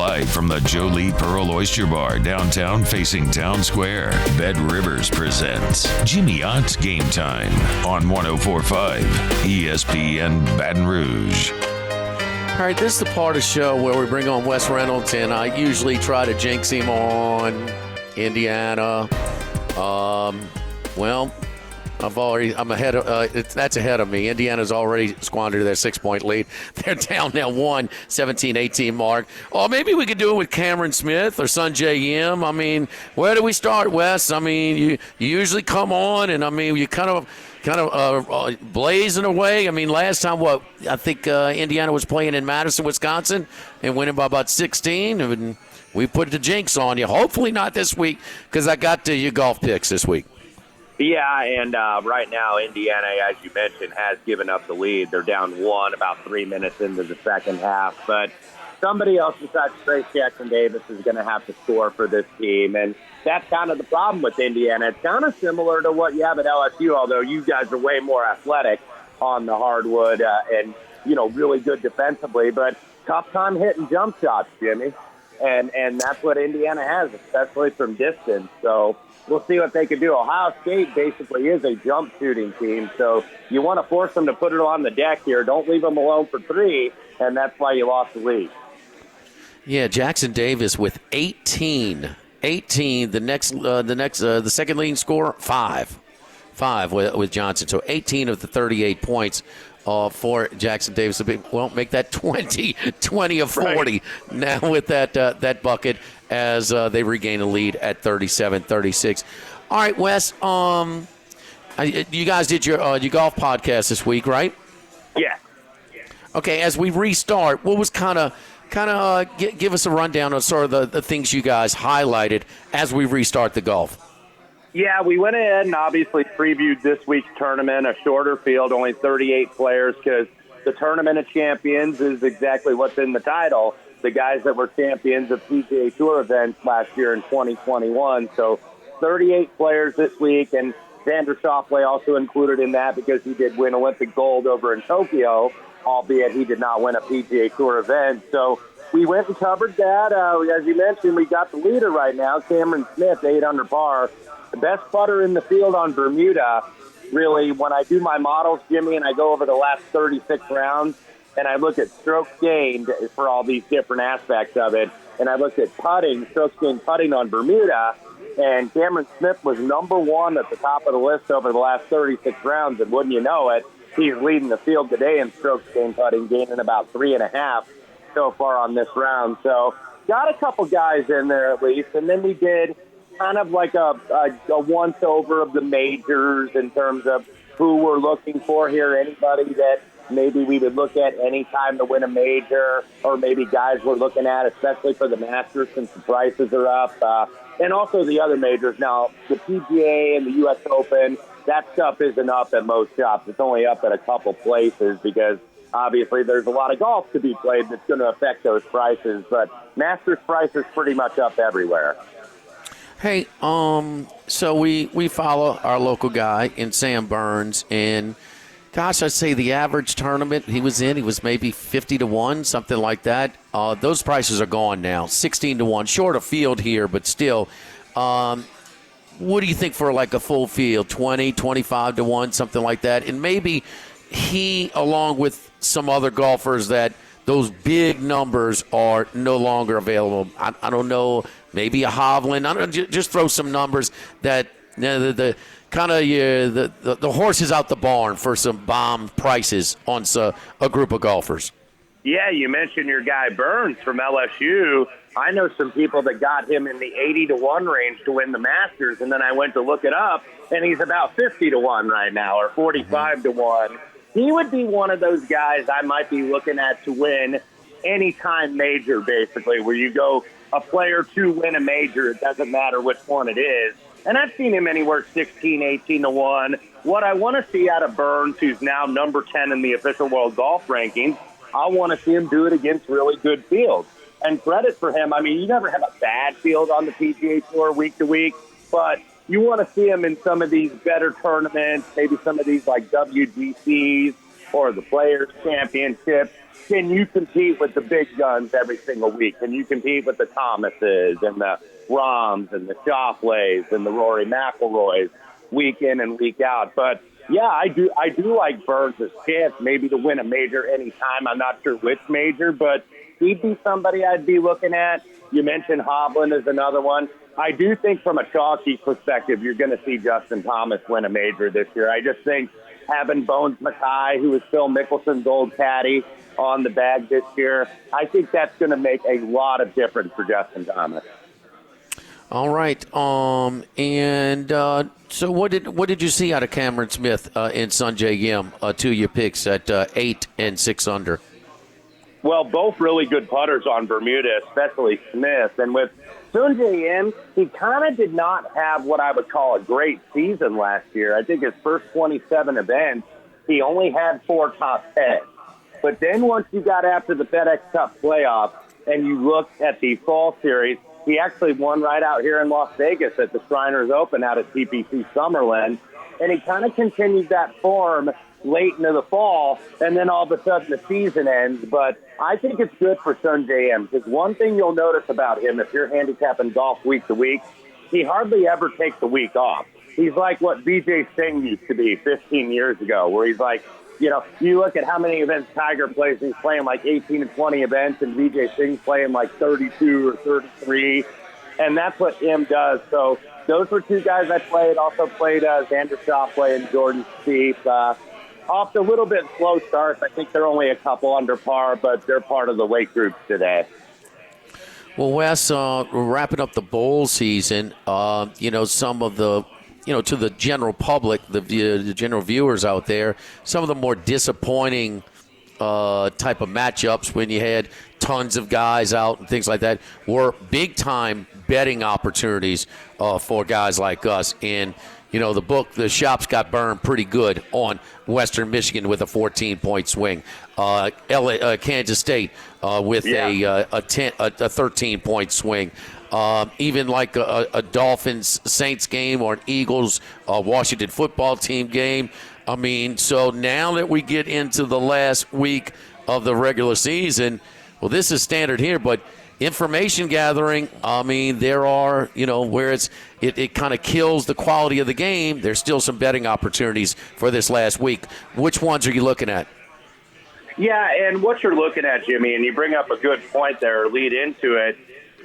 Live from the Jolie Pearl Oyster Bar downtown facing Town Square, Bed Rivers presents Jimmy Ott's Game Time on 1045 ESPN Baton Rouge. All right, this is the part of the show where we bring on Wes Reynolds, and I usually try to jinx him on Indiana. I'm ahead of that's ahead of me. Indiana's already squandered their 6-point lead. They're down now 17-18 mark. Or maybe we could do it with Cameron Smith or Sunjay Yim. I mean, where do we start, Wes? I mean, you usually come on, and I mean, you kind of blazing away. I mean, last time, I think Indiana was playing in Madison, Wisconsin, and winning by about 16. And we put the jinx on you. Hopefully not this week, because I got your golf picks this week. Yeah, and right now Indiana, as you mentioned, has given up the lead. They're down 1 about 3 minutes into the second half. But somebody else besides Trace Jackson-Davis is going to have to score for this team. And that's kind of the problem with Indiana. It's kind of similar to what you have at LSU, although you guys are way more athletic on the hardwood and, really good defensively. But tough time hitting jump shots, Jimmy. And that's what Indiana has, especially from distance. So we'll see what they can do. Ohio State basically is a jump shooting team, so you want to force them to put it on the deck here. Don't leave them alone for 3, and that's why you lost the lead. Yeah, Jackson Davis with 18. 18. The second leading scorer, 5 with Johnson. So 18 of the 38 points for Jackson Davis. Make that 20 of 40 right now with that bucket as they regain a lead at 37-36. All right, Wes, you guys did your golf podcast this week, right? Yeah. Okay, as we restart, what was kind of give us a rundown of sort of the things you guys highlighted as we restart the golf. Yeah, we went ahead and obviously previewed this week's tournament, a shorter field, only 38 players, because the Tournament of Champions is exactly what's in the title. The guys that were champions of PGA Tour events last year in 2021. So 38 players this week, and Xander Schauffele also included in that because he did win Olympic gold over in Tokyo, albeit he did not win a PGA Tour event. So we went and covered that. As you mentioned, we got the leader right now, Cameron Smith, 8 under par. The best putter in the field on Bermuda. Really, when I do my models, Jimmy, and I go over the last 36 rounds, and I look at strokes gained for all these different aspects of it, and I looked at strokes gained putting on Bermuda, and Cameron Smith was number 1 at the top of the list over the last 36 rounds, and wouldn't you know it, he's leading the field today in strokes gained putting, gaining about 3.5 so far on this round. So got a couple guys in there at least, and then we did kind of like a once-over of the majors in terms of who we're looking for here, anybody that maybe we would look at any time to win a major, or maybe guys we're looking at, especially for the Masters since the prices are up, and also the other majors. Now, the PGA and the U.S. Open, that stuff isn't up at most shops. It's only up at a couple places because obviously there's a lot of golf to be played that's going to affect those prices, but Masters prices pretty much up everywhere. Hey, so we follow our local guy in Sam Burns, and gosh, I'd say the average tournament he was maybe 50-1, something like that. Those prices are gone now, 16-1, short of field here, but still. What do you think for like a full field, 20, 25-1, something like that? And maybe he, along with some other golfers, that those big numbers are no longer available. I don't know. Maybe a Hovland. I don't know, just throw some numbers that the horse is out the barn for some bomb prices on a group of golfers. Yeah, you mentioned your guy Burns from LSU. I know some people that got him in the 80-1 range to win the Masters, and then I went to look it up, and he's about 50-1 right now, or 45-1. He would be one of those guys I might be looking at to win any time major, basically, where you go a player to win a major. It doesn't matter which one it is. And I've seen him anywhere 16, 18-1. What I want to see out of Burns, who's now number 10 in the official world golf rankings, I want to see him do it against really good fields. And credit for him. I mean, you never have a bad field on the PGA Tour week to week, but you want to see him in some of these better tournaments, maybe some of these like WGCs or the Players Championship. can you compete with the big guns every single week? Can you compete with the Thomases and the Rahms and the Shoffleys and the Rory McIlroys week in and week out? But yeah, I do like Burns' chance maybe to win a major anytime. I'm not sure which major, but he'd be somebody I'd be looking at. You mentioned Hovland as another one. I do think from a chalky perspective, you're going to see Justin Thomas win a major this year. I just think having Bones Mackay, who is Phil Mickelson's old caddy, on the bag this year, I think that's going to make a lot of difference for Justin Thomas. All right. So what did you see out of Cameron Smith and Sungjae Yim, two of your picks at 8 and 6 under? Well, both really good putters on Bermuda, especially Smith. And with Sungjae Yim, he kind of did not have what I would call a great season last year. I think his first 27 events, he only had 4 top 10. But then once you got after the FedEx Cup playoff and you looked at the fall series, he actually won right out here in Las Vegas at the Shriners Open out at TPC Summerlin. And he kind of continued that form late into the fall, and then all of a sudden the season ends. But I think it's good for Sungjae Yim, because one thing you'll notice about him, if you're handicapping golf week to week, he hardly ever takes a week off. He's like what BJ Singh used to be 15 years ago, where he's like, you know, you look at how many events Tiger plays, he's playing like 18 and 20 events, and BJ Singh's playing like 32 or 33, and that's what Im does. So those were two guys I played. Also played Xander Schauffele and Jordan Spieth. Off to a little bit slow starts. I think they're only a couple under par, but they're part of the weight groups today. Well, Wes, wrapping up the bowl season, some of the, to the general public, the general viewers out there, some of the more disappointing type of matchups when you had tons of guys out and things like that were big-time betting opportunities for guys like us. And, the shops got burned pretty good on Western Michigan with a 14-point swing. Kansas State with a 13-point swing. Even like a Dolphins-Saints game or an Eagles-Washington football team game. I mean, so now that we get into the last week of the regular season, well, this is standard here, but information gathering, I mean, there are, where it kind of kills the quality of the game, there's still some betting opportunities for this last week. Which ones are you looking at? Yeah, and what you're looking at, Jimmy, and you bring up a good point there, or lead into it,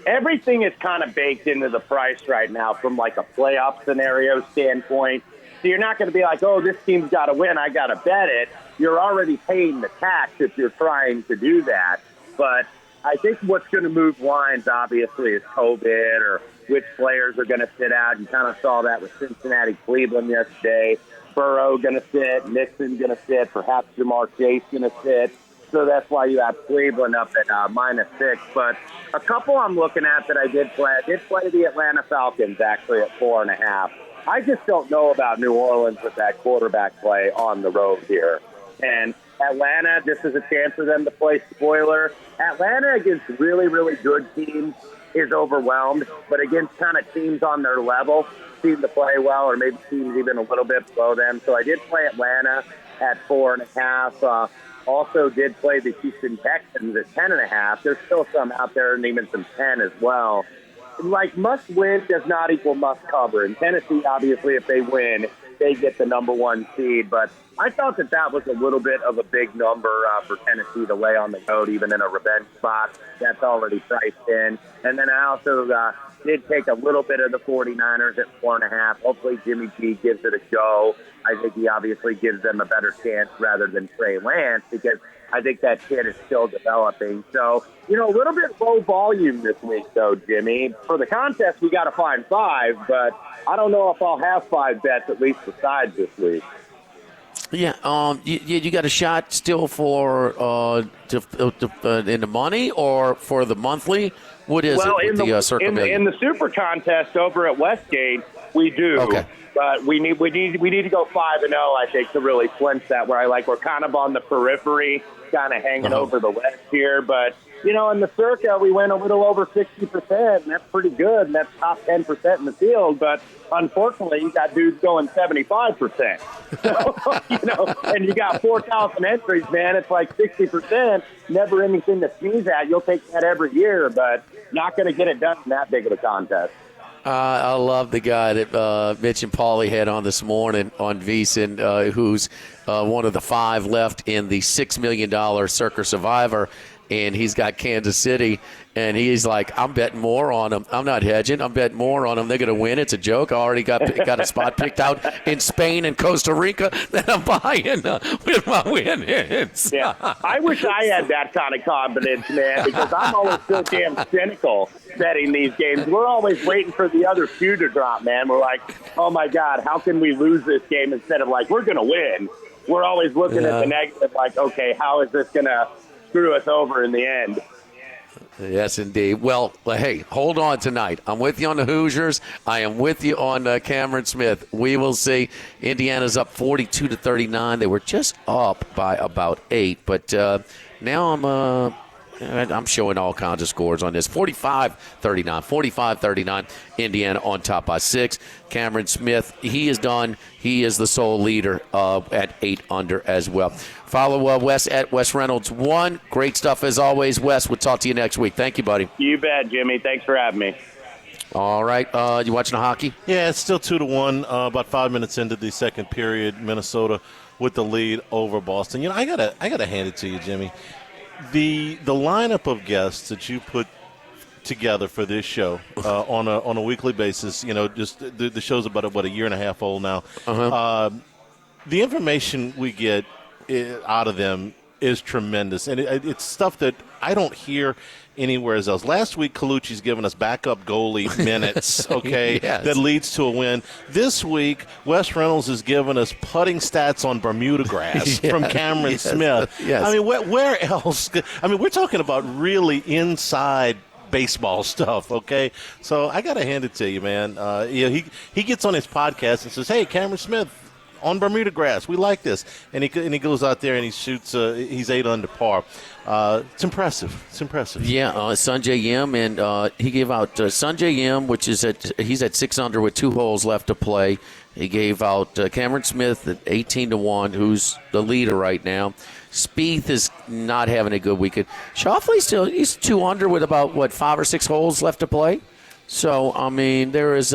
everything is kind of baked into the price right now from like a playoff scenario standpoint. So you're not going to be like, oh, this team's got to win, I got to bet it. You're already paying the tax if you're trying to do that. But I think what's going to move lines, obviously, is COVID or which players are going to sit out. You kind of saw that with Cincinnati, Cleveland yesterday. Burrow going to sit, Nixon going to sit, perhaps Jamar Chase going to sit. So that's why you have Cleveland up at -6. But a couple I'm looking at that I did play the Atlanta Falcons actually at 4.5. I just don't know about New Orleans with that quarterback play on the road here. And Atlanta, this is a chance for them to play spoiler. Atlanta against really, really good teams is overwhelmed, but against kind of teams on their level seem to play well, or maybe teams even a little bit below them. So I did play Atlanta at 4.5. Also did play the Houston Texans at 10.5. There's still some out there, and even some 10 as well. Like, must win does not equal must cover. In Tennessee, obviously, if they win, they get the number 1 seed. But I thought that was a little bit of a big number for Tennessee to lay on the road, even in a revenge spot. That's already priced in. And then I also did take a little bit of the 49ers at 4.5. Hopefully Jimmy G gives it a go. I think he obviously gives them a better chance rather than Trey Lance, because I think that kid is still developing. So, a little bit low volume this week, though, Jimmy. For the contest, we got to find 5, but I don't know if I'll have 5 bets, at least besides this week. Yeah, you got a shot still for in the money or for the monthly? What is it with the Circle Million? In the Super Contest over at Westgate, we do. Okay. But we need to go 5-0, I think, to really clinch that. We're kind of on the periphery, kind of hanging over the west here. But in the circa, we went a little over 60%, and that's pretty good, and that's top 10% in the field. But unfortunately, you got dudes going 75%. So, and you got 4,000 entries, man. It's like 60%, never anything to sneeze at. You'll take that every year, but not going to get it done in that big of a contest. I love the guy that Mitch and Paulie had on this morning on VSiN, who's one of the 5 left in the $6 million Circa Survivor, and he's got Kansas City, and he's like, I'm betting more on them. I'm not hedging. I'm betting more on them. They're going to win. It's a joke. I already got a spot picked out in Spain and Costa Rica that I'm buying with my win-ins. Yeah, I wish I had that kind of confidence, man, because I'm always so damn cynical betting these games. We're always waiting for the other shoe to drop, man. We're like, oh, my God, how can we lose this game instead of like, we're going to win? We're always looking at the negative like, okay, how is this going to screw us over in the end? Yes, indeed. Well, hey, hold on tonight. I'm with you on the Hoosiers. I am with you on Cameron Smith. We will see. Indiana's up 42-39. They were just up by about 8, but now I'm showing all kinds of scores on this. 45-39, 45-39. Indiana on top by 6. Cameron Smith, he is done. He is the sole leader at 8 under as well. Follow Wes at Wes Reynolds 1. Great stuff as always, Wes. We'll talk to you next week. Thank you, buddy. You bet, Jimmy. Thanks for having me. All right. You watching the hockey? Yeah, it's still 2-1. About 5 minutes into the second period, Minnesota with the lead over Boston. I gotta hand it to you, Jimmy. The lineup of guests that you put together for this show on a weekly basis, just the show's about a year and a half old now. The information we get out of them is tremendous, and it's stuff that I don't hear anywhere else. Last week, Colucci's given us backup goalie minutes, okay, yes, that leads to a win. This week, Wes Reynolds has given us putting stats on Bermuda grass from Cameron Smith. Yes. I mean, where else? I mean, we're talking about really inside baseball stuff, okay? So I got to hand it to you, man. He gets on his podcast and says, hey, Cameron Smith, on Bermuda grass, we like this, and he goes out there and he shoots. He's 8 under par. It's impressive. Yeah, Sanjay Yim, and he gave out Sanjay Yim, which is he's at 6 under with 2 holes left to play. He gave out Cameron Smith at 18-1, who's the leader right now. Spieth is not having a good weekend. Schauffele he's 2 under with about 5 or 6 holes left to play. So I mean, there is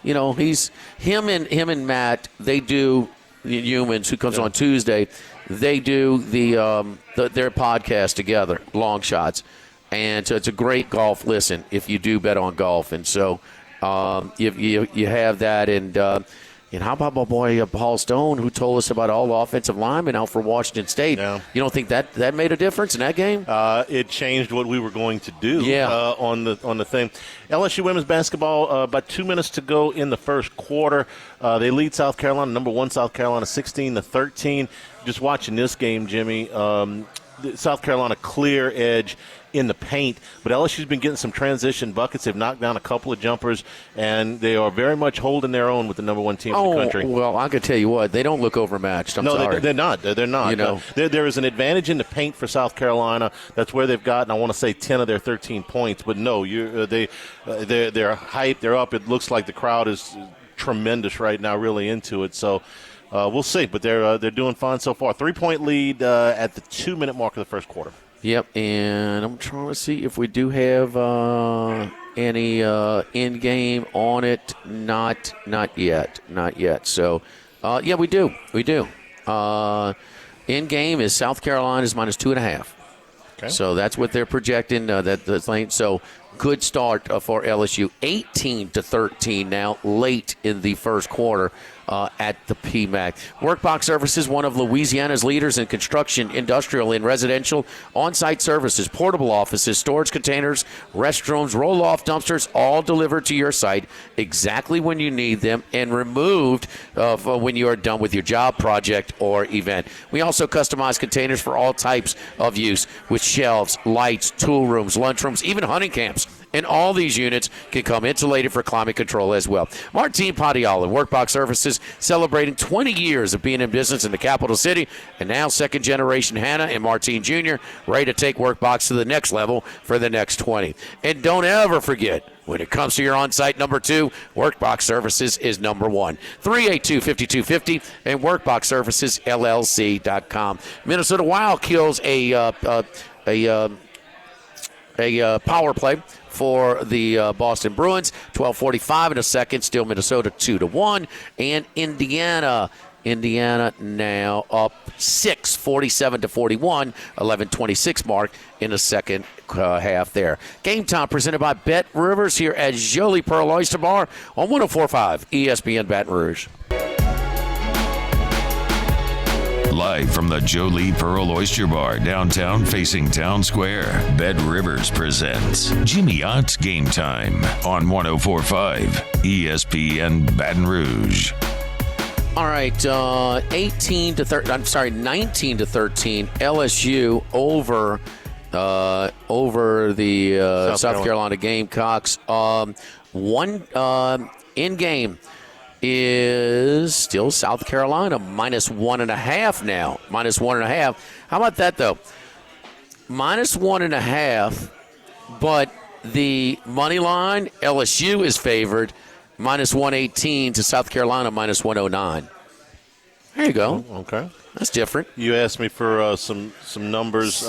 he's him and Matt. They do Humans, who comes on Tuesday. They do their podcast together, Long Shots, and so it's a great golf listen if you do bet on golf. And so you have that, and how about my boy Paul Stone, who told us about all the offensive linemen out for Washington State? Yeah. You don't think that made a difference in that game? It changed what we were going to do on the thing. LSU women's basketball, about 2 minutes to go in the first quarter. They lead South Carolina, number 1 South Carolina, 16-13. Just watching this game, Jimmy, South Carolina clear edge in the paint, but LSU's been getting some transition buckets. They've knocked down a couple of jumpers, and they are very much holding their own with the number 1 team in the country. Well, I could tell you what, they don't look overmatched. I'm sorry. They're not. They're not. There is an advantage in the paint for South Carolina. That's where they've gotten, I want to say, 10 of their 13 points. But no, they're hyped. They're up. It looks like the crowd is tremendous right now, really into it. So we'll see. But they're doing fine so far. 3-point lead at the 2-minute mark of the first quarter. Yep, and I'm trying to see if we do have any in-game on it. Not yet. So, yeah, we do. In-game is South Carolina's minus 2.5. Okay. So that's what they're projecting. That's lane. So good start for LSU. 18-13 now, late in the first quarter. At the PMAC. Workbox Services, one of Louisiana's leaders in construction, industrial, and residential on-site services, portable offices, storage containers, restrooms, roll-off dumpsters, all delivered to your site exactly when you need them and removed when you are done with your job, project, or event. We also customize containers for all types of use with shelves, lights, tool rooms, lunchrooms, even hunting camps. workshops. And all these units can come insulated for climate control as well. Martine Padial and Workbox Services celebrating 20 years of being in business in the capital city. And now second generation Hannah and Martine Jr. ready to take Workbox to the next level for the next 20. And don't ever forget, when it comes to your on-site number 2, Workbox Services is number 1. 382-5250 and WorkboxServicesLLC.com. Minnesota Wild kills a power play for the Boston Bruins. 12:45 in a second. Still Minnesota 2-1, and Indiana now up 6, 47-41, 11:26 mark in the second half there. Game time presented by Bet Rivers here at Jolie Pearl Oyster Bar on 104.5 ESPN Baton Rouge. Live from the Jolie Pearl Oyster Bar, downtown facing Town Square, Bet Rivers presents Jimmy Ott's Game Time on 104.5 ESPN Baton Rouge. All right, 19 to 13 LSU over the South Carolina Gamecocks. One in game is still South Carolina -1.5 now. -1.5. How about that though? -1.5, but the money line LSU is favored -118 to South Carolina -109. There you go. Oh, okay. That's different. You asked me for some numbers.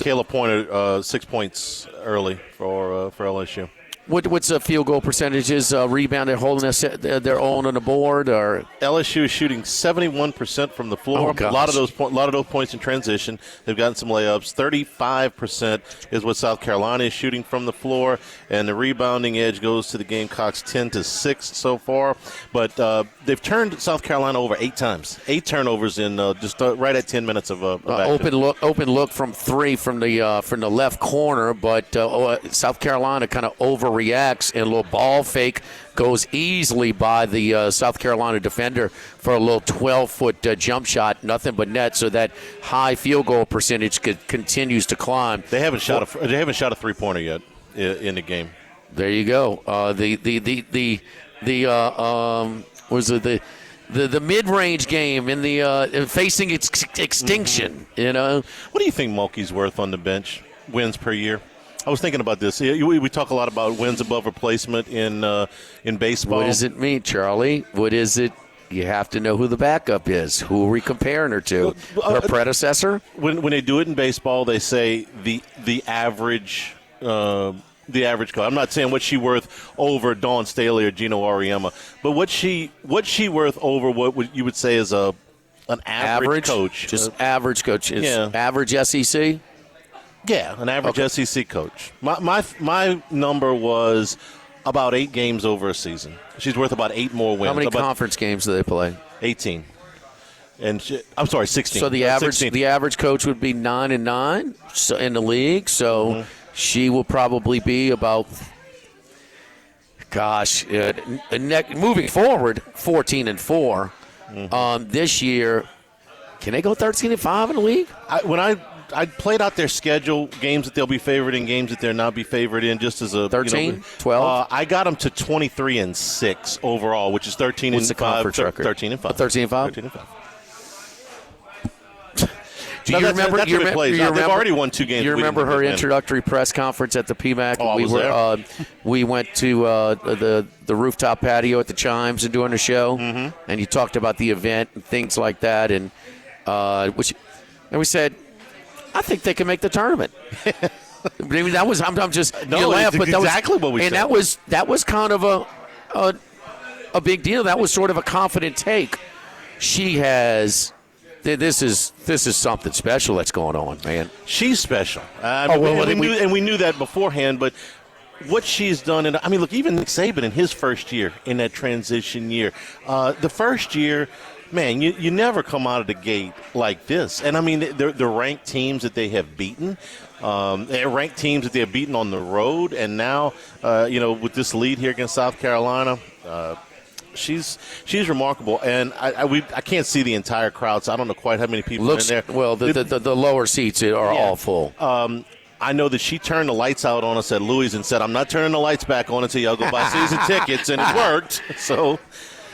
Caleb pointed 6 points early for LSU. What's the field goal percentages? Rebound, they're holding their own on the board, or LSU is shooting 71% from the floor. Oh, a lot of those points in transition. They've gotten some layups. 35% is what South Carolina is shooting from the floor, and the rebounding edge goes to the Gamecocks 10-6 so far. But they've turned South Carolina over 8 times. 8 turnovers in just right at 10 minutes of action. Open look from 3 from the left corner, but South Carolina kind of overreacts, and a little ball fake goes easily by the South Carolina defender for a little 12-foot jump shot, nothing but net. So that high field goal percentage continues to climb. They haven't shot a 3-pointer yet in the game. There you go. The mid-range game in the facing extinction. Mm-hmm. You know, what do you think Mulkey's worth on the bench? Wins per year. I was thinking about this. We talk a lot about wins above replacement in baseball. What does it mean, Charlie? What is it? You have to know who the backup is. Who are we comparing her to? Her predecessor? When they do it in baseball, they say the average coach. I'm not saying what she worth over Dawn Staley or Gino Auriemma, but what she worth over what you would say is an average coach. Just average coach. Average SEC? Yeah, an average SEC coach. My number was about 8 games over a season. She's worth about 8 more wins. How many conference games do they play? 18. And I'm sorry, 16. So the average coach would be 9-9 in the league. So she will probably be about, moving forward, 14-4. This year, can they go 13-5 in the league? I played out their schedule, games that they'll be favored in, games that they'll not be favored in, just as a 13, 12. I got them to 23-6 overall, which is 13-5. What's the conference record? 13-5. 13-5. 13-5. Do you remember? They've already won 2 games. You remember her introductory press conference at the PMAC? Oh, I was there. We went to the rooftop patio at the Chimes and doing a show, and you talked about the event and things like that, and we said, I think they can make the tournament. I mean, that was I'm just no, you laugh, but that exactly was, what we and said. that was kind of a big deal. That was sort of a confident take. She has. This is something special that's going on, man. She's special. We knew that beforehand, but what she's done, and I mean, look, even Nick Saban in his first year, in that transition year, the first year, man, you never come out of the gate like this. And I mean, the ranked teams that they have beaten, ranked teams that they have beaten on the road, and now, with this lead here against South Carolina. She's remarkable, and I can't see the entire crowd, so I don't know quite how many people are in there. Well, the lower seats are all full. I know that she turned the lights out on us at Louis and said, I'm not turning the lights back on until y'all go buy season tickets, and it worked. So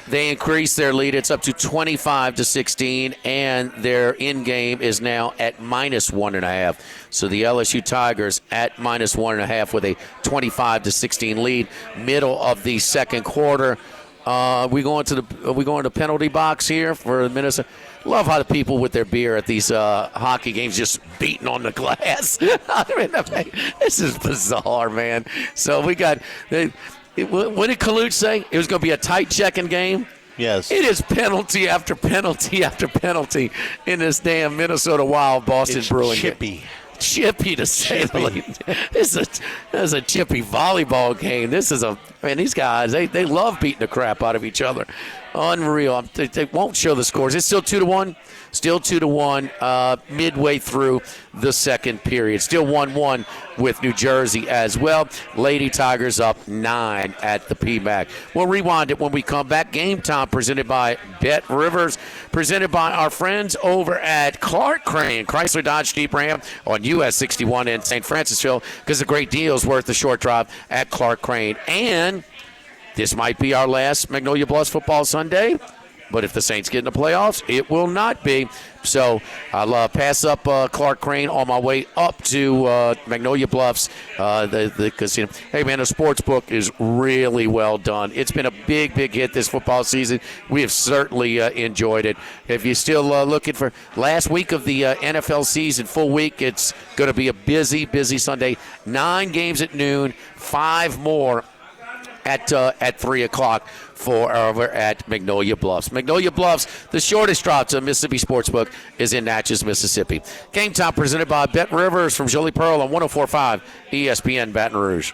they increased their lead. It's up to 25-16, and their in-game is now at -1.5. So the LSU Tigers at -1.5 with a 25-16 lead. Middle of the second quarter. We going to penalty box here for Minnesota. Love how the people with their beer at these hockey games just beating on the glass. This is bizarre, man. So we got. What did Kaluch say? It was going to be a tight checking game. Yes. It is penalty after penalty after penalty in this damn Minnesota Wild Boston Bruins. Chippy to say the least. This is a chippy volleyball game. These guys, they love beating the crap out of each other. Unreal. They won't show the scores. It's still 2-1. Still 2-1 midway through the second period. Still 1-1 with New Jersey as well. Lady Tigers up 9 at the PMAC. We'll rewind it when we come back. Game Time presented by Bet Rivers, presented by our friends over at Clark Crane, Chrysler Dodge Jeep Ram on US 61 in St. Francisville, because a great deal is worth the short drive at Clark Crane. And this might be our last Magnolia Bluffs football Sunday. But if the Saints get in the playoffs, it will not be. So I'll pass up Clark Crane on my way up to Magnolia Bluffs, the casino. Hey, man, the sports book is really well done. It's been a big hit this football season. We have certainly enjoyed it. If you're still looking for last week of the NFL season, full week, it's going to be a busy Sunday. 9 games at noon, 5 more at 3 o'clock for over at Magnolia Bluffs. Magnolia Bluffs, the shortest drop to Mississippi Sportsbook, is in Natchez, Mississippi. Game Time presented by Bet Rivers from Jolie Pearl on 104.5 ESPN Baton Rouge.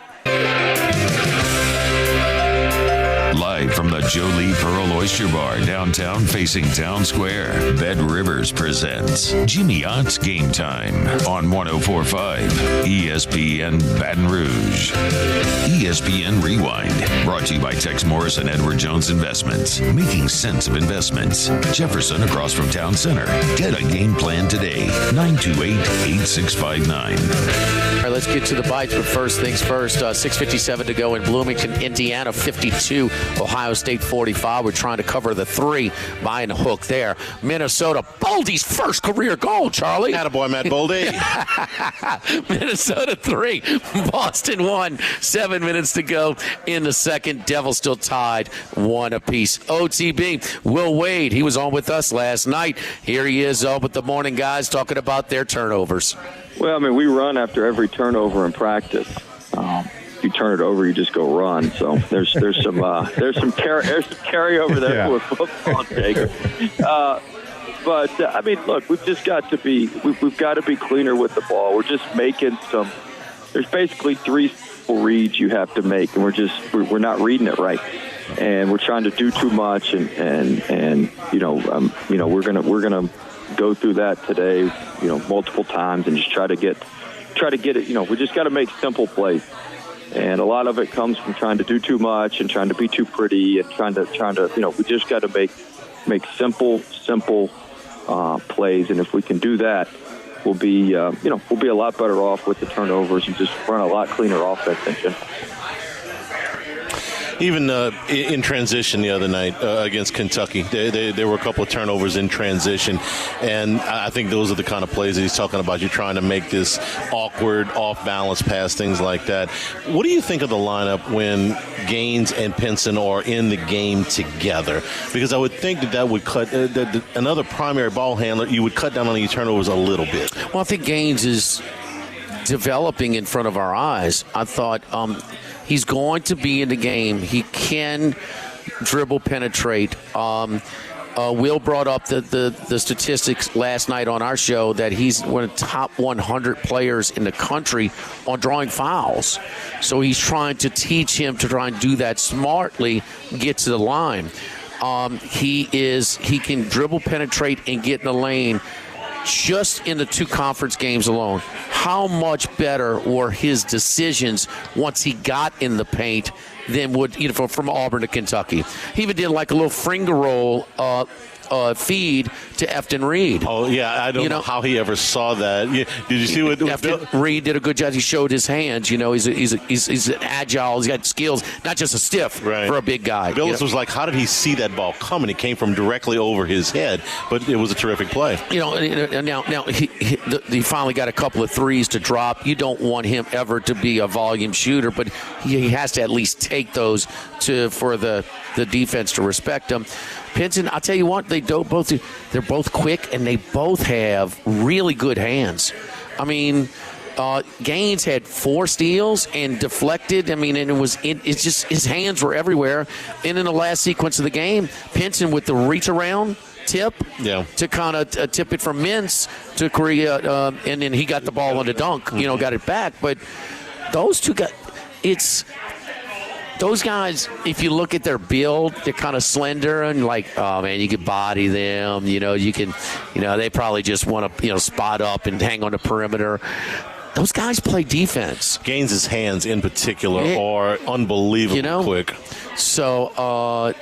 Live from the Jolie Pearl Oyster Bar downtown facing Town Square, Bet Rivers presents Jimmy Ott's Game Time on 104.5 ESPN Baton Rouge. ESPN Rewind, brought to you by Tex Morris and Edward Jones Investments, making sense of investments. Jefferson across from Town Center. Get a game plan today, 928-8659. All right, let's get to the bites, but first things first. 6:57 to go in Bloomington, Indiana, 52. Ohio State 45. We're trying to cover the 3, buying the hook there. Minnesota, Boldy's first career goal, Charlie. Attaboy, Matt Boldy. Minnesota 3, Boston 1. 7 minutes to go in the second. Devils still tied 1 apiece. OTB, Will Wade, he was on with us last night. Here he is with the morning guys talking about their turnovers. Well, I mean, we run after every turnover in practice. If you turn it over, you just go run. So there's some carryover there for a football taker. But I mean, look, we've got to be cleaner with the ball. We're just making some. There's basically 3 reads you have to make, and we're not reading it right, and we're trying to do too much, and we're gonna go through that today, multiple times, and just try to get it. We just got to make simple plays. And a lot of it comes from trying to do too much and trying to be too pretty and trying to we just got to make simple plays. And if we can do that, we'll be a lot better off with the turnovers and just run a lot cleaner offense engine. Even in transition the other night against Kentucky, there were a couple of turnovers in transition, and I think those are the kind of plays that he's talking about. You're trying to make this awkward, off-balance pass, things like that. What do you think of the lineup when Gaines and Pinson are in the game together? Because I would think that would cut another primary ball handler. You would cut down on the turnovers a little bit. Well, I think Gaines is developing in front of our eyes. I thought he's going to be in the game. He can dribble, penetrate. Will brought up the statistics last night on our show that he's one of the top 100 players in the country on drawing fouls. So he's trying to teach him to try and do that smartly, get to the line. He can dribble, penetrate, and get in the lane. Just in the 2 conference games alone, how much better were his decisions once he got in the paint than would from Auburn to Kentucky? He even did like a little finger roll feed to Efton Reed. Oh, yeah, I don't know how he ever saw that. Did you see what Efton Reed did a good job. He showed his hands. He's agile. He's got skills, not just a stiff for a big guy. Billis was like, how did he see that ball coming? It came from directly over his head, but it was a terrific play. Now he finally got a couple of threes to drop. You don't want him ever to be a volume shooter, but he has to at least take those for the defense to respect him. Pinson, I'll tell you what, they're both quick and they both have really good hands. I mean, Gaines had 4 steals and deflected. I mean, and it's just his hands were everywhere. And in the last sequence of the game, Pinson with the reach around tip to kind of tip it from Mintz to Korea, and then he got the ball on the dunk. Got it back. But those two guys, those guys, if you look at their build, they're kind of slender and oh man, you can body them. You can, they probably just want to, spot up and hang on the perimeter. Those guys play defense. Gaines' hands in particular are unbelievably quick. So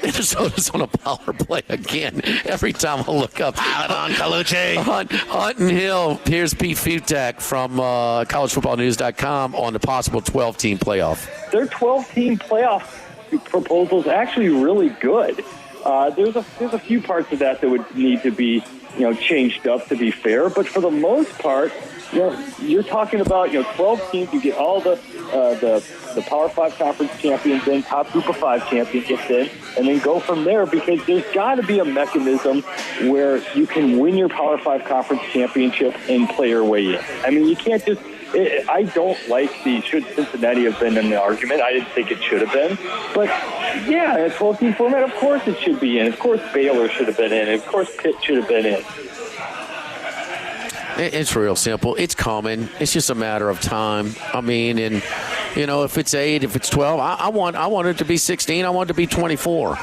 Minnesota's on a power play again. Every time I look up. On Colucci. Hunt and Hill. Here's Pete Futak from collegefootballnews.com on the possible 12-team playoff. Their 12-team playoff proposal is actually really good. There's a few parts of that would need to be changed up to be fair, but for the most part, you're talking about 12 teams. You get all the Power 5 conference champions in, top group of 5 championships in, and then go from there, because there's got to be a mechanism where you can win your Power 5 conference championship and play your way in. I mean, you can't just. I don't like should Cincinnati have been in the argument. I didn't think it should have been. But, yeah, a 12-team format, of course it should be in. Of course Baylor should have been in. Of course Pitt should have been in. It's real simple. It's coming. It's just a matter of time. I mean, and, if it's 8, if it's 12, I want it to be 16. I want it to be 24.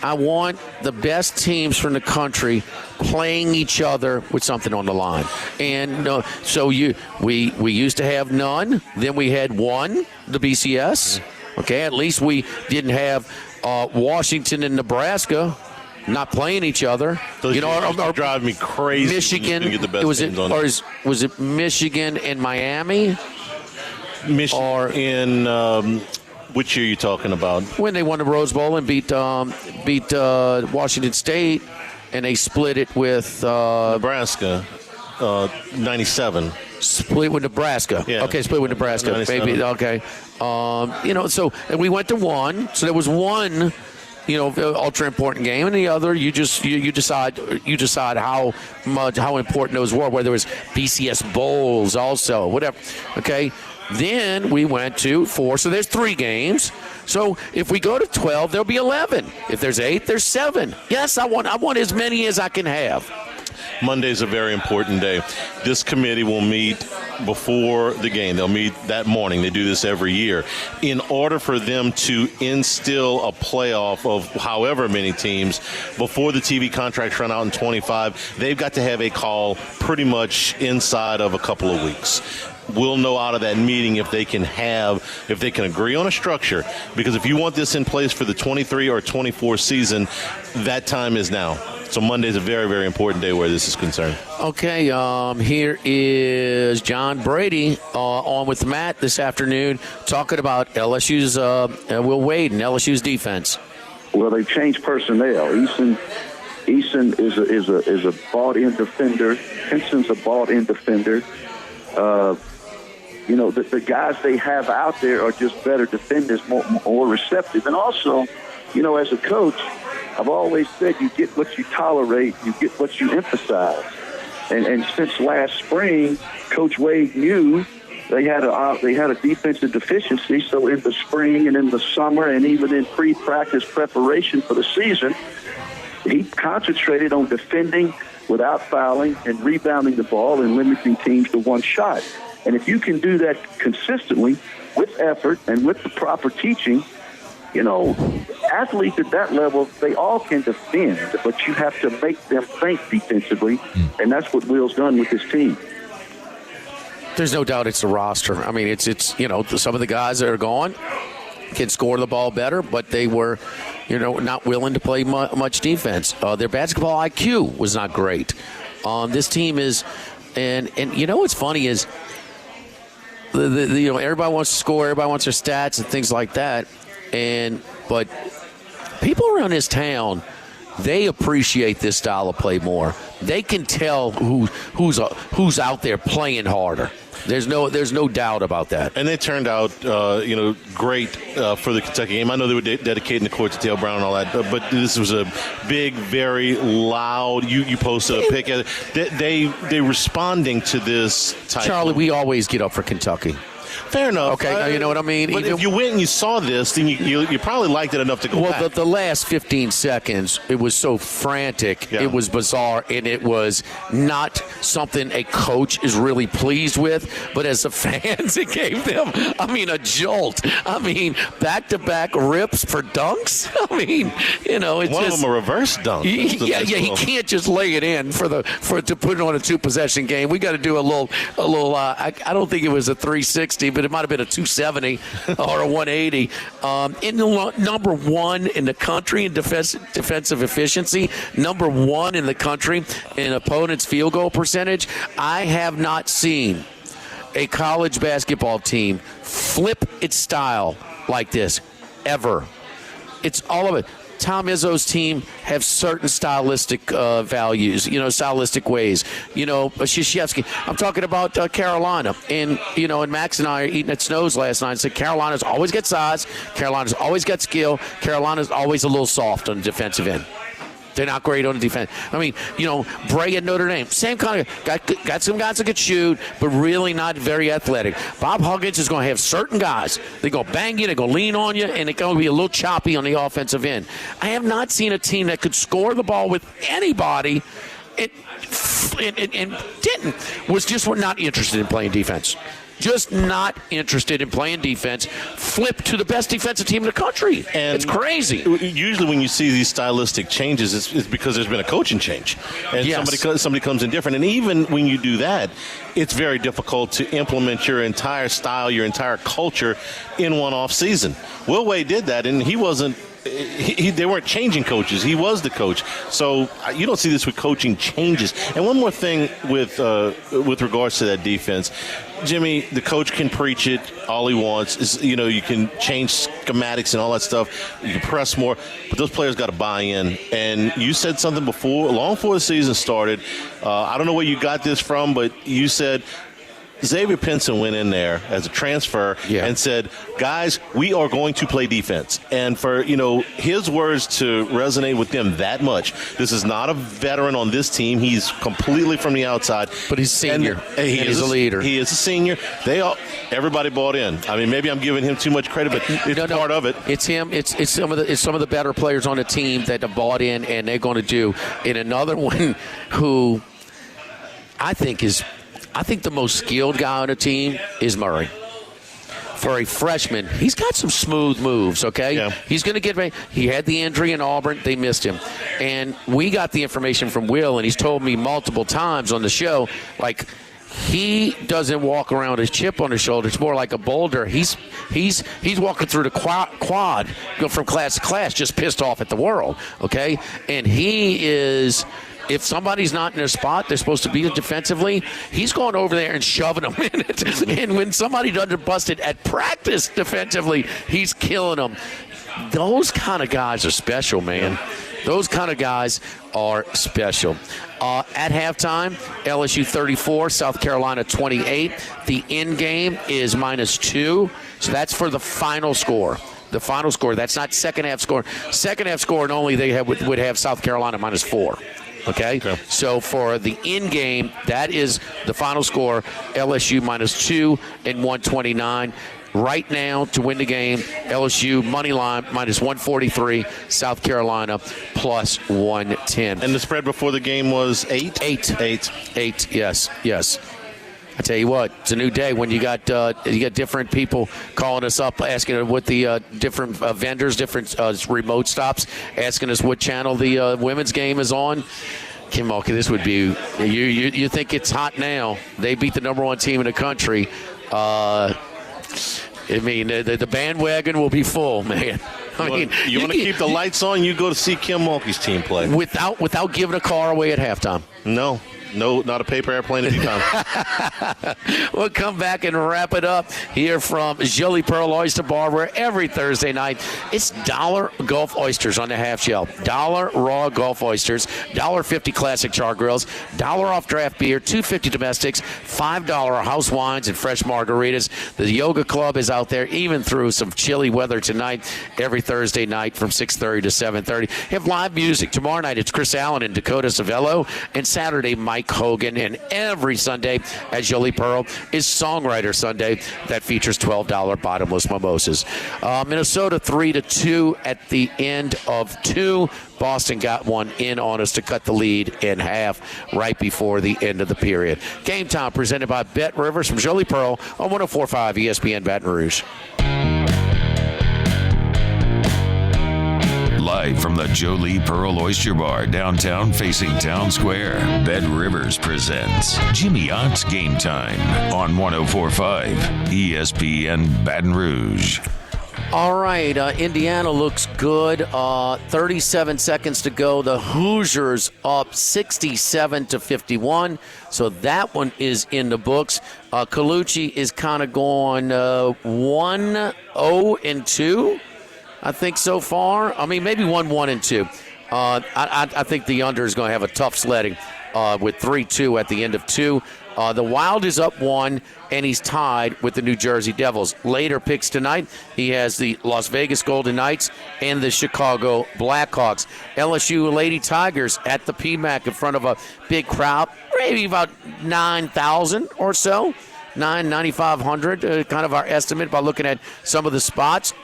I want the best teams from the country playing each other with something on the line. And so we used to have none. Then we had one, the BCS. Okay, at least we didn't have Washington and Nebraska not playing each other. Those drive me crazy. Michigan. Get the best was it Michigan and Miami? Michigan which year are you talking about? When they won the Rose Bowl and beat Washington State, and they split it with Nebraska, 97. Split with Nebraska. Yeah. Okay, split with Nebraska. Maybe okay. So and we went to one. So there was one, ultra important game, and the other you decide how important those were. Whether it was BCS bowls, also whatever. Okay. Then we went to 4, so there's 3 games. So if we go to 12, there'll be 11. If there's 8, there's 7. Yes, I want as many as I can have. Monday's a very important day. This committee will meet before the game. They'll meet that morning. They do this every year. In order for them to instill a playoff of however many teams before the TV contracts run out in 25, they've got to have a call pretty much inside of a couple of weeks. We'll know out of that meeting if they can agree on a structure, because if you want this in place for the 23 or 24 season, that time is now. So Monday's a very, very important day where this is concerned. Okay, here is John Brady on with Matt this afternoon talking about LSU's Will Wade and LSU's defense. Well, they've changed personnel. Eason is a bought-in defender. Pinson's a bought-in defender. The guys they have out there are just better defenders, more receptive. And also, as a coach, I've always said you get what you tolerate, you get what you emphasize. And since last spring, Coach Wade knew they had a defensive deficiency. So in the spring and in the summer and even in pre-practice preparation for the season, he concentrated on defending without fouling and rebounding the ball and limiting teams to one shot. And if you can do that consistently with effort and with the proper teaching, athletes at that level, they all can defend, but you have to make them think defensively, and that's what Will's done with his team. There's no doubt it's the roster. I mean, it's some of the guys that are gone can score the ball better, but they were not willing to play much defense. Their basketball IQ was not great. This team is, and what's funny is, everybody wants to score, everybody wants their stats and things like that, but people around this town, they appreciate this style of play more. They can tell who's out there playing harder. There's no doubt about that. And they turned out, great for the Kentucky game. I know they were dedicating the court to Dale Brown and all that, but this was a big, very loud. You posted a pic. They responding to this type. Charlie, we always get up for Kentucky. Fair enough. Okay, you know what I mean? But if you went and you saw this, then you probably liked it enough to go back. Well, the last 15 seconds, it was so frantic. Yeah. It was bizarre, and it was not something a coach is really pleased with. But as the fans, it gave them, a jolt. Back-to-back rips for dunks. It's one of them a reverse dunk. Yeah, he can't just lay it in to put it on a two-possession game. We got to do a little. I don't think it was a 360. But it might have been a 270 or a 180. Number one in the country in defensive efficiency, number one in the country in opponent's field goal percentage. I have not seen a college basketball team flip its style like this ever. It's all of it. Tom Izzo's team have certain stylistic values, stylistic ways. Krzyzewski. I'm talking about Carolina. And Max and I are eating at Snow's last night and said Carolina's always got size. Carolina's always got skill. Carolina's always a little soft on the defensive end. They're not great on the defense. Bray at Notre Dame, same kind of got some guys that could shoot, but really not very athletic. Bob Huggins is going to have certain guys. They're going to bang you, they're going to lean on you, and they're going to be a little choppy on the offensive end. I have not seen a team that could score the ball with anybody and was just not interested in playing defense. Just not interested in playing defense, flip to the best defensive team in the country. And it's crazy. Usually when you see these stylistic changes, it's because there's been a coaching change. And yes. somebody comes in different. And even when you do that, it's very difficult to implement your entire style, your entire culture in one off season. Will Wade did that, and he wasn't. They weren't changing coaches. He was the coach. So you don't see this with coaching changes. And one more thing with regards to that defense, Jimmy, the coach can preach it all he wants. You can change schematics and all that stuff. You can press more, but those players got to buy in. And you said something before, long before the season started. I don't know where you got this from, but you said Xavier Pinson went in there as a transfer and said, guys, we are going to play defense. And for, his words to resonate with them that much, this is not a veteran on this team. He's completely from the outside. But he's senior. And he's a leader. He is a senior. Everybody bought in. Maybe I'm giving him too much credit, but it's part of it. It's him. It's some of the better players on the team that have bought in, and they're going to do. And another one who I think the most skilled guy on the team is Murray. For a freshman, he's got some smooth moves, okay? Yeah. He's going to get ready. He had the injury in Auburn. They missed him. And we got the information from Will, and he's told me multiple times on the show, like, he doesn't walk around with a chip on his shoulder. It's more like a boulder. He's walking through the quad, going from class to class, just pissed off at the world, okay? And he is... If somebody's not in their spot, they're supposed to be defensively, he's going over there and shoving them in it. And when somebody doesn't bust it at practice defensively, he's killing them. Those kind of guys are special, man. Those kind of guys are special. At halftime, LSU 34, South Carolina 28. The end game is -2. So that's for the final score. The final score. That's not second half score. Second half score, and only they would have South Carolina -4. Okay? So for the end game, that is the final score, LSU -2 and 129. Right now, to win the game, LSU money line -143, South Carolina +110. And the spread before the game was 8? 8, yes. I tell you what, it's a new day when you got different people calling us up, asking what the different vendors, different remote stops, asking us what channel the women's game is on. Kim Mulkey, this would be you think it's hot now? They beat the number one team in the country. The bandwagon will be full, man. I mean, you want to keep the lights on, you go to see Kim Mulkey's team play. Without giving a car away at halftime. No, not a paper airplane if you come. We'll come back and wrap it up here from Jolie Pearl Oyster Bar, where every Thursday night it's $1 Gulf Oysters on the half shell, $1 raw Gulf Oysters, $1.50 classic char grills, $1 off draft beer, $2.50 domestics, $5 house wines and fresh margaritas. The yoga club is out there, even through some chilly weather tonight, every Thursday night from 6:30 to 7:30. Have live music. Tomorrow night it's Chris Allen and Dakota Savello, and Saturday Mike Hogan, and every Sunday at Jolie Pearl is Songwriter Sunday that features $12 bottomless mimosas. Minnesota 3-2 at the end of 2. Boston got one in on us to cut the lead in half right before the end of the period. Game Time presented by Bet Rivers from Jolie Pearl on 104.5 ESPN Baton Rouge. Live from the Jolie Pearl Oyster Bar downtown facing Town Square, Bet Rivers presents Jimmy Ott's Game Time on 104.5 ESPN Baton Rouge. All right, Indiana looks good. 37 seconds to go. The Hoosiers up 67-51. So that one is in the books. Colucci is kind of going 1-0-2. I think so far. I mean, maybe 1-1-2. I think the under is going to have a tough sledding with 3-2 at the end of 2. The Wild is up 1, and he's tied with the New Jersey Devils. Later picks tonight, he has the Las Vegas Golden Knights and the Chicago Blackhawks. LSU Lady Tigers at the PMAC in front of a big crowd, maybe about 9,000 or so. 9,500, kind of our estimate by looking at some of the spots.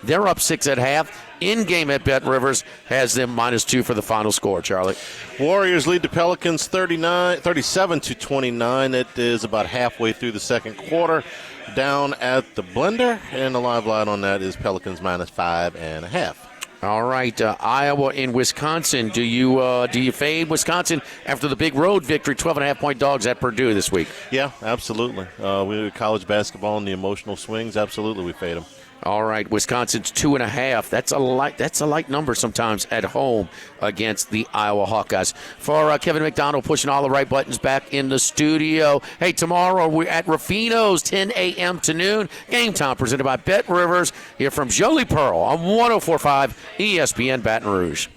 They're up 6 at half. In-game at Bet Rivers has them -2 for the final score, Charlie. Warriors lead the Pelicans 37-29. It is about halfway through the second quarter. Down at the blender, and the live line on that is Pelicans -5.5. All right, Iowa and Wisconsin. Do you fade Wisconsin after the big road victory, 12.5-point dogs at Purdue this week? Yeah, absolutely. We college basketball and the emotional swings. Absolutely, we fade them. All right, Wisconsin's 2.5. That's a light number sometimes at home against the Iowa Hawkeyes. For Kevin McDonald pushing all the right buttons back in the studio. Hey, tomorrow we're at Ruffino's, 10 a.m. to noon. Game Time presented by Bet Rivers here from Jolie Pearl on 104.5 ESPN Baton Rouge.